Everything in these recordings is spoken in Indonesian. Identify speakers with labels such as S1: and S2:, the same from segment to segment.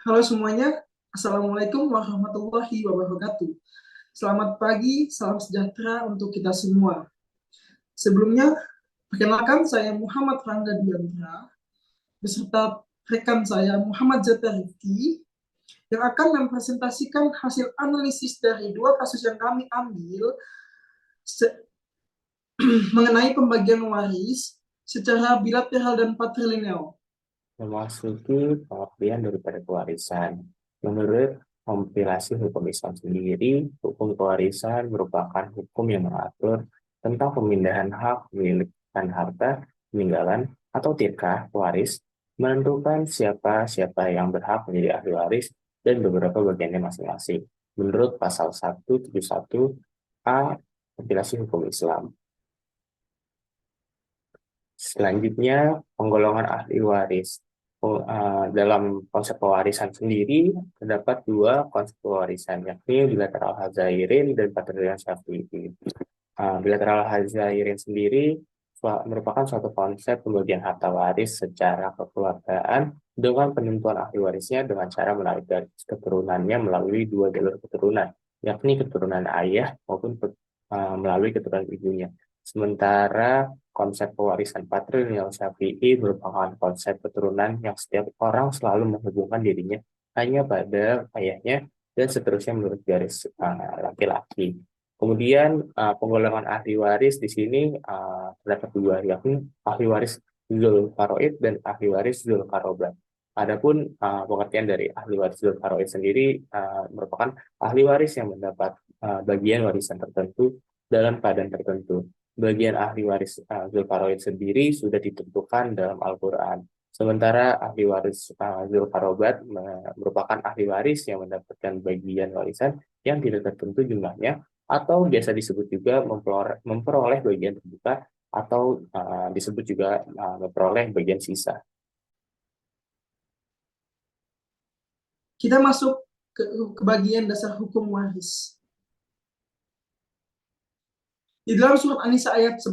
S1: Halo semuanya, Assalamualaikum warahmatullahi wabarakatuh. Selamat pagi, salam sejahtera untuk kita semua. Sebelumnya, perkenalkan saya Muhammad Rangga Diandra, beserta rekan saya Muhammad Zeta Rifki, yang akan mempresentasikan hasil analisis dari dua kasus yang kami ambil mengenai pembagian waris secara bilateral dan patrilineal.
S2: Memasuki pengertian daripada kewarisan. Menurut kompilasi hukum Islam sendiri, hukum kewarisan merupakan hukum yang mengatur tentang pemindahan hak milik dan harta peninggalan atau tirkah waris, menentukan siapa-siapa yang berhak menjadi ahli waris dan beberapa bagiannya masing-masing. Menurut pasal 171A kompilasi hukum Islam. Selanjutnya, penggolongan ahli waris. Dalam konsep pewarisan sendiri, terdapat dua konsep pewarisan, yakni bilateral hazairin dan patrilineal syafi'i. Bilateral hazairin sendiri merupakan suatu konsep pembagian harta waris secara kekeluargaan dengan penentuan ahli warisnya dengan cara menarik garis keturunannya melalui dua jalur keturunan, yakni keturunan ayah maupun melalui keturunan ibunya. Sementara konsep pewarisan patrilineal Syafi'i merupakan konsep keturunan yang setiap orang selalu menghubungkan dirinya hanya pada ayahnya dan seterusnya menurut garis laki-laki. Kemudian penggolongan ahli waris di sini terdapat dua, yakni ahli waris Dzul Faraid dan ahli waris Dzul Qarabah. Adapun pengertian dari ahli waris Dzul Faraid sendiri merupakan ahli waris yang mendapat bagian warisan tertentu dalam keadaan tertentu. Bagian ahli waris Zulkaroid sendiri sudah ditentukan dalam Al-Quran. Sementara ahli waris Zulkarobat merupakan ahli waris yang mendapatkan bagian warisan yang tidak tertentu jumlahnya, atau biasa disebut juga memperoleh bagian terbuka, atau disebut juga memperoleh bagian sisa.
S1: Kita masuk ke bagian dasar hukum waris. Di dalam surat An-Nisa ayat 11,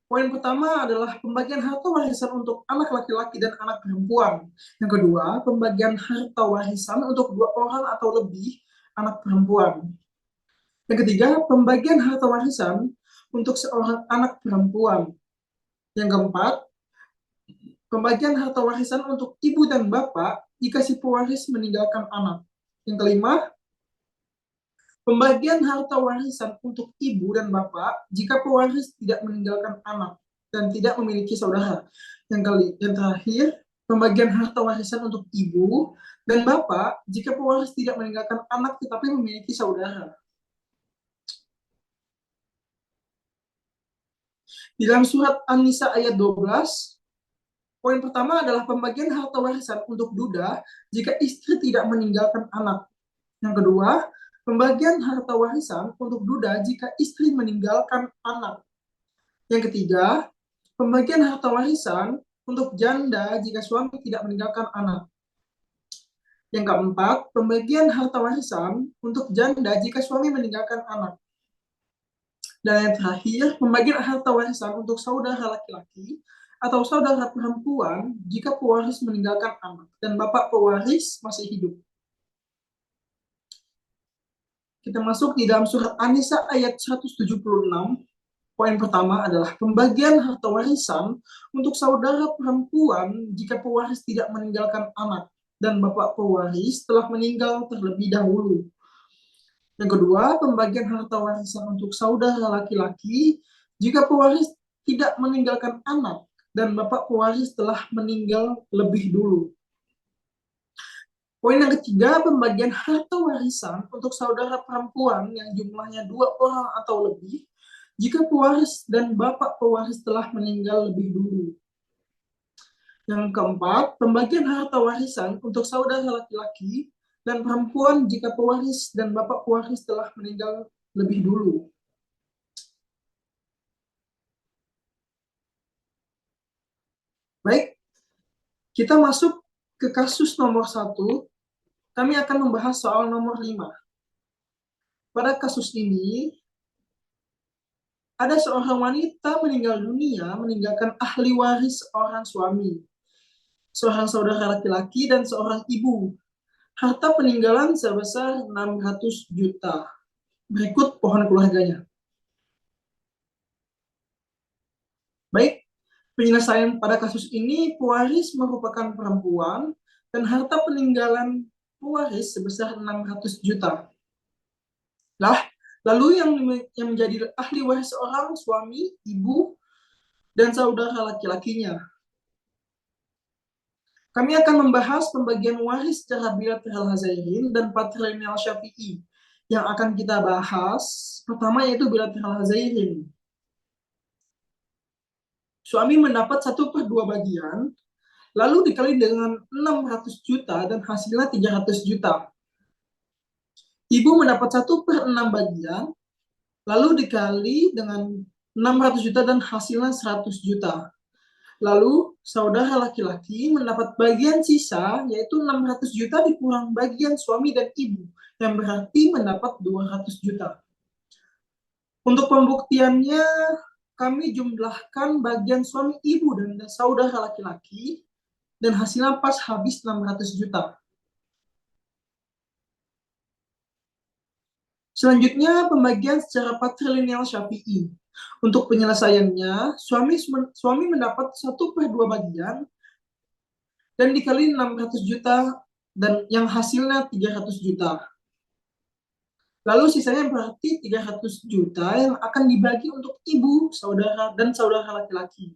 S1: poin pertama adalah pembagian harta warisan untuk anak laki-laki dan anak perempuan. Yang kedua, pembagian harta warisan untuk dua orang atau lebih anak perempuan. Yang ketiga, pembagian harta warisan untuk seorang anak perempuan. Yang keempat, pembagian harta warisan untuk ibu dan bapak jika si pewaris meninggalkan anak. Yang kelima, pembagian harta warisan untuk ibu dan bapak jika pewaris tidak meninggalkan anak dan tidak memiliki saudara. Yang terakhir, pembagian harta warisan untuk ibu dan bapak jika pewaris tidak meninggalkan anak tetapi memiliki saudara. Di dalam surat An-Nisa ayat 12, poin pertama adalah pembagian harta warisan untuk duda jika istri tidak meninggalkan anak. Yang kedua, pembagian harta warisan untuk duda jika istri meninggalkan anak. Yang ketiga, pembagian harta warisan untuk janda jika suami tidak meninggalkan anak. Yang keempat, pembagian harta warisan untuk janda jika suami meninggalkan anak. Dan yang terakhir, pembagian harta warisan untuk saudara laki-laki atau saudara perempuan jika pewaris meninggalkan anak dan bapak pewaris masih hidup. Kita masuk di dalam surat An-Nisa ayat 176. Poin pertama adalah pembagian harta warisan untuk saudara perempuan jika pewaris tidak meninggalkan anak dan bapak pewaris telah meninggal terlebih dahulu. Yang kedua, pembagian harta warisan untuk saudara laki-laki jika pewaris tidak meninggalkan anak dan bapak pewaris telah meninggal lebih dulu. Poin yang ketiga, pembagian harta warisan untuk saudara perempuan yang jumlahnya 2 orang atau lebih jika pewaris dan bapak pewaris telah meninggal lebih dulu. Yang keempat, pembagian harta warisan untuk saudara laki-laki dan perempuan jika pewaris dan bapak pewaris telah meninggal lebih dulu. Baik, kita masuk ke kasus nomor 1. Kami akan membahas soal nomor 5. Pada kasus ini, ada seorang wanita meninggal dunia meninggalkan ahli waris seorang suami. seorang saudara laki-laki, dan seorang ibu. Harta peninggalan sebesar 600 juta. Berikut pohon keluarganya. Baik, penyelesaian pada kasus ini, pewaris merupakan perempuan dan harta peninggalan pewaris sebesar 600 juta. Lalu yang menjadi ahli waris seorang suami, ibu, dan saudara laki-lakinya. Kami akan membahas pembagian waris secara bilateral Hazairin dan patrilineal Syafi'i. Yang akan kita bahas pertama yaitu bilateral Hazairin. Suami mendapat 1/2 bagian, lalu dikali dengan 600 juta dan hasilnya 300 juta. Ibu mendapat 1/6 bagian, lalu dikali dengan 600 juta dan hasilnya 100 juta. Lalu saudara laki-laki mendapat bagian sisa, yaitu 600 juta dikurang bagian suami dan ibu, yang berarti mendapat 200 juta. Untuk pembuktiannya, kami jumlahkan bagian suami, ibu, dan saudara laki-laki, dan hasilnya pas habis 600 juta. Selanjutnya, pembagian secara patrilineal Syafi'i. Untuk penyelesaiannya, suami mendapat 1/2 bagian, dan dikali 600 juta, dan yang hasilnya 300 juta. Lalu sisanya berarti 300 juta yang akan dibagi untuk ibu, saudara, dan saudara laki-laki.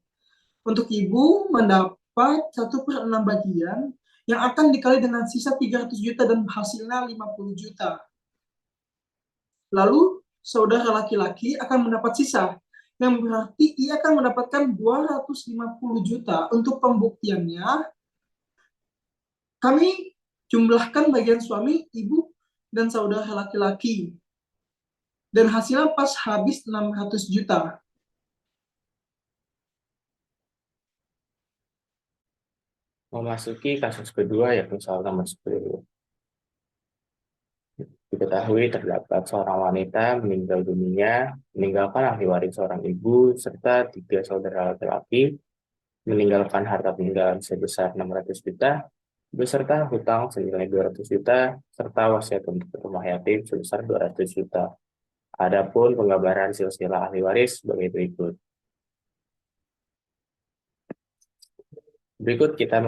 S1: Untuk ibu mendapat 1/6 bagian yang akan dikali dengan sisa 300 juta dan hasilnya 50 juta. Lalu saudara laki-laki akan mendapat sisa, yang berarti ia akan mendapatkan 250 juta. Untuk pembuktiannya, kami jumlahkan bagian suami, ibu, dan saudara laki-laki. Dan hasilnya pas habis 600 juta.
S2: Memasuki kasus kedua, yakni soal nomor 10. Diketahui terdapat seorang wanita meninggal dunia, meninggalkan ahli waris seorang ibu, serta 3 saudara laki-laki, meninggalkan harta peninggalan sebesar 600 juta, beserta hutang senilai 200 juta, serta wasiat untuk rumah yatim sebesar 200 juta. Adapun penggambaran silsilah ahli waris sebagai berikut. Berikut kita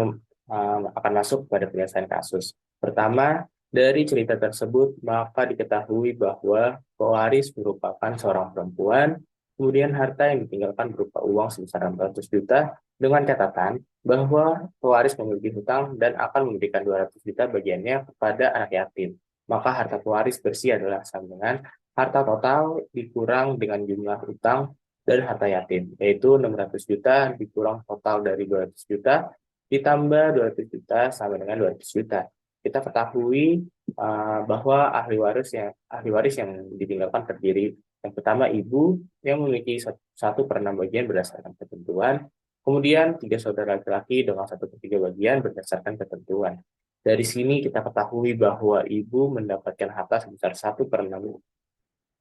S2: akan masuk pada penyelesaian kasus. Pertama, dari cerita tersebut, maka diketahui bahwa pewaris merupakan seorang perempuan, kemudian harta yang ditinggalkan berupa uang sebesar 600 juta, dengan catatan bahwa pewaris memiliki hutang dan akan memberikan 200 juta bagiannya kepada anak yatim. Maka harta pewaris bersih adalah sama dengan harta total dikurang dengan jumlah hutang dan harta yatim, yaitu 600 juta dikurang total dari 200 juta, ditambah 200 juta sama dengan 200 juta. Kita ketahui bahwa ahli waris yang ditinggalkan terdiri yang pertama ibu yang memiliki 1/6 bagian berdasarkan ketentuan, kemudian 3 saudara laki-laki dengan 1/3 bagian berdasarkan ketentuan. Dari sini kita ketahui bahwa ibu mendapatkan harta sebesar 1/6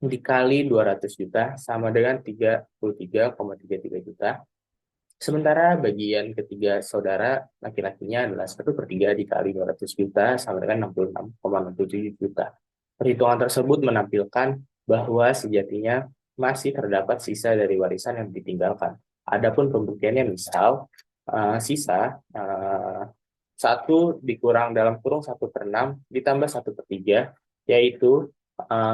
S2: dikali 200 juta sama dengan 33,33 juta. Sementara bagian ketiga saudara laki-lakinya adalah 1/3 dikali 200 juta sama dengan 66,67 juta. Perhitungan tersebut menampilkan bahwa sejatinya masih terdapat sisa dari warisan yang ditinggalkan. Adapun pembuktiannya misal sisa 1 dikurang dalam kurung 1/6 ditambah 1/3, yaitu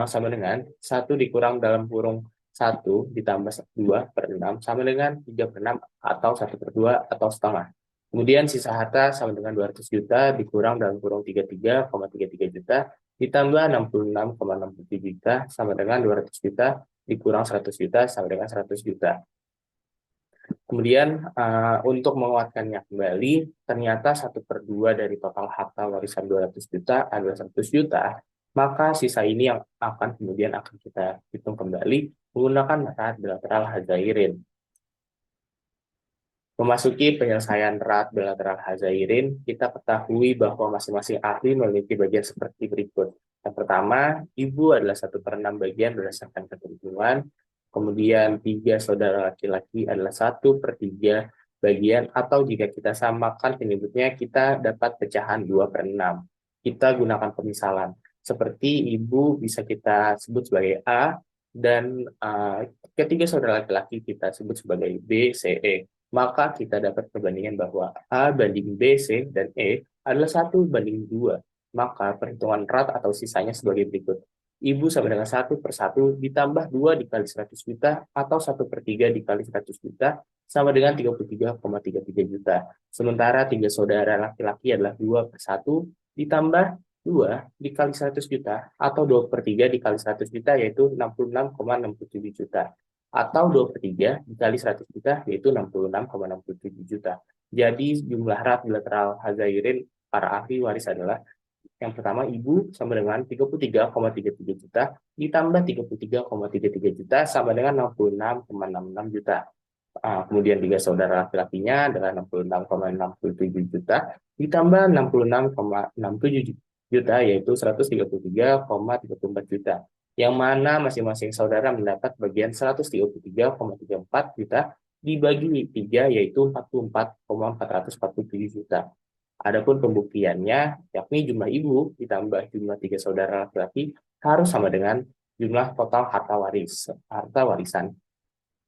S2: sama dengan 1 dikurang dalam kurung 1 ditambah 2/6 sama dengan 3/6 atau 1/2 atau setengah. Kemudian sisa harta sama dengan 200 juta dikurang dalam kurung 33,33 juta ditambah 66,67 juta sama dengan 200 juta dikurang 100 juta sama dengan 100 juta. Kemudian untuk menguatkannya kembali, ternyata 1/2 dari total harta warisan 200 juta adalah 100 juta, maka sisa ini yang kemudian akan kita hitung kembali menggunakan ra'ad bilateral Hazairin. Memasuki penyelesaian ra'ad bilateral Hazairin, kita ketahui bahwa masing-masing ahli memiliki bagian seperti berikut. Yang pertama, ibu adalah 1/6 bagian berdasarkan ketentuan. Kemudian 3 saudara laki-laki adalah 1/3 bagian, atau jika kita samakan penyebutnya, kita dapat pecahan 2/6. Kita gunakan pemisalan. Seperti ibu bisa kita sebut sebagai A, dan ketiga saudara laki-laki kita sebut sebagai B, C, E. Maka kita dapat perbandingan bahwa A banding B, C, dan E adalah 1/2. Maka perhitungan erat atau sisanya sebagai berikut. Ibu sama dengan 1/1 ditambah 2 dikali 100 juta atau 1/3 dikali 100 juta sama dengan 33,33 juta. Sementara tiga saudara laki-laki adalah 2/1 ditambah 2 dikali 100 juta atau 2/3 dikali 100 juta yaitu 66,67 juta. Atau 2/3 dikali 100 juta yaitu 66,67 juta. Jadi jumlah rat bilateral hazairin para ahli waris adalah yang pertama, ibu sama dengan 33,33 juta ditambah 33,33 juta sama dengan 66,66 juta. Kemudian tiga saudara laki-lakinya adalah 66,67 juta ditambah 66,67 juta yaitu 133,34 juta. Yang mana masing-masing saudara mendapat bagian 133,34 juta dibagi 3 yaitu 44,447 juta. Adapun pembuktiannya, yakni jumlah ibu ditambah jumlah tiga saudara laki-laki harus sama dengan jumlah total harta warisan.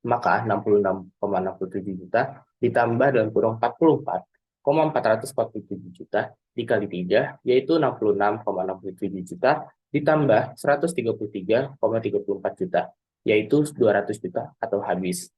S2: Maka 66,67 juta ditambah dalam kurung 44,447 juta dikali 3, yaitu 66,67 juta ditambah 133,34 juta, yaitu 200 juta atau habis.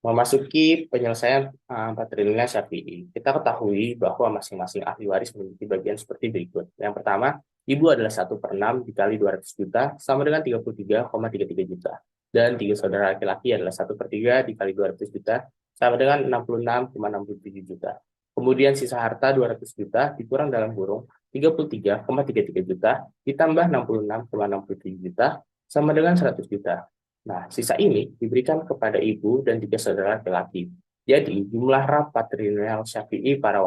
S2: Memasuki penyelesaian patrilineal Syafi'i, kita ketahui bahwa masing-masing ahli waris memiliki bagian seperti berikut. Yang pertama, ibu adalah 1/6 dikali 200 juta sama dengan 33,33 juta. Dan tiga saudara laki-laki adalah 1/3 dikali 200 juta sama dengan 66,67 juta. Kemudian sisa harta 200 juta dikurang dalam kurung 33,33 juta ditambah 66,67 juta sama dengan 100 juta. Nah, sisa ini diberikan kepada ibu dan tiga saudara laki-laki. Jadi, jumlah rat patrilineal Syafi'i para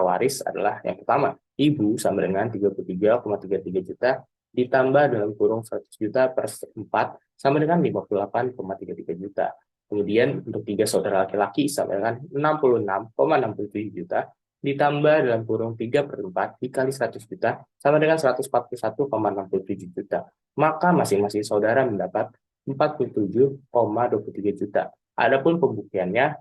S2: waris adalah yang pertama, ibu sama dengan 33,33 juta ditambah dalam kurung 100 juta per 4 sama dengan 58,33 juta. Kemudian untuk tiga saudara laki-laki sama dengan 66,67 juta ditambah dalam kurung 3/4 dikali 100 juta sama dengan 141,67 juta. Maka masing-masing saudara mendapat 47,23 juta. Adapun pembuktiannya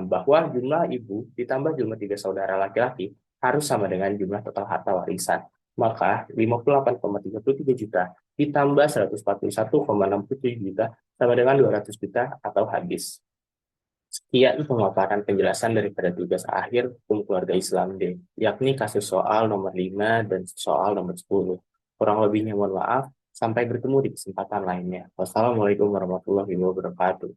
S2: bahwa jumlah ibu ditambah jumlah tiga saudara laki-laki harus sama dengan jumlah total harta warisan. Maka 58,33 juta ditambah 141,67 juta sama dengan 200 juta atau habis. Sekian pemaparan penjelasan daripada tugas akhir hukum keluarga Islam D, yakni kasus soal nomor 5 dan soal nomor 10. Kurang lebihnya mohon maaf. Sampai bertemu di kesempatan lainnya. Wassalamualaikum warahmatullahi wabarakatuh.